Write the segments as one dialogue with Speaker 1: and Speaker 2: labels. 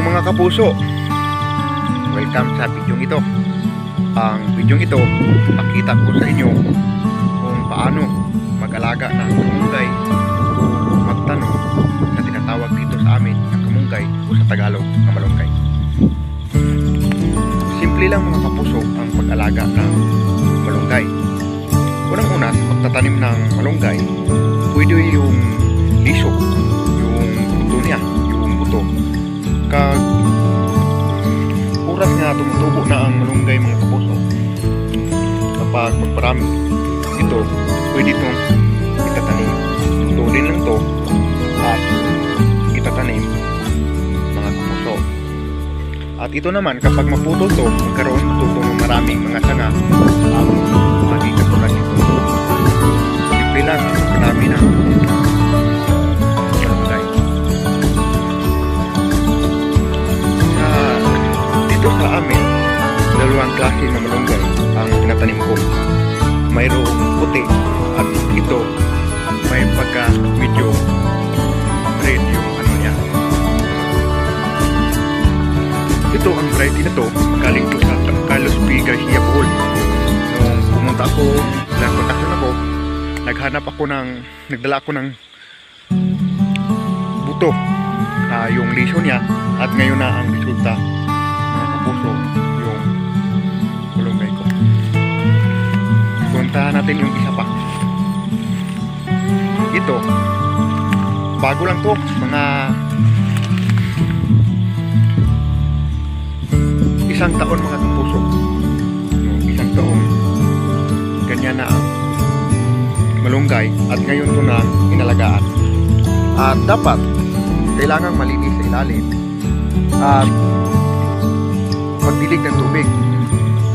Speaker 1: mga kapuso, welcome sa video ito. Ang video ito, pakita ko sa inyo kung paano mag-alaga ng kamunggay o magtanong na tinatawag dito sa amin ng kamunggay o sa Tagalog na malunggay. Simple lang mga kapuso ang pag-alaga ng malunggay. Unang-una, sa pagtatanim ng malunggay, pwede yung liso, yung buto niya, yung buto. Oras nga tumutubo na ang malunggay mga kapuso. Kapag magparami ito, pwede itong itatanim. Tutulin lang to at itatanim mga kapuso. At ito naman, kapag maputol to, magkaroon ito ng maraming mga sanga at maging katulad nito. Simple lang ang pagkatami ng malunggay. Dito sa amin, dalawang klase ng malunggay ang tinatanim ko. Mayroong puti at ito may pagka medyo red yung ano niya. Ito ang variety na to, galing ko sa San Carlos P. Garcia Bohol. Nung pumunta ako, nagpagkasyon ako, nagdala ako ng buto, yung liso niya, at ngayon na ang resulta mga kapuso, yung malunggay ko. Puntahan natin yung isa pa. Ito, bago lang to, mga isang taon mga kapuso. Yung isang taon, ganyan na ang malunggay at ngayon ko na inalagaan. At dapat kailangang malinis sa ilalim at magdilig ng tubig.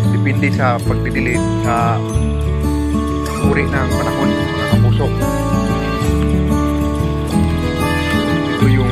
Speaker 1: Depende sa pagdidilig sa uri ng panahon mga kapuso. Ito yung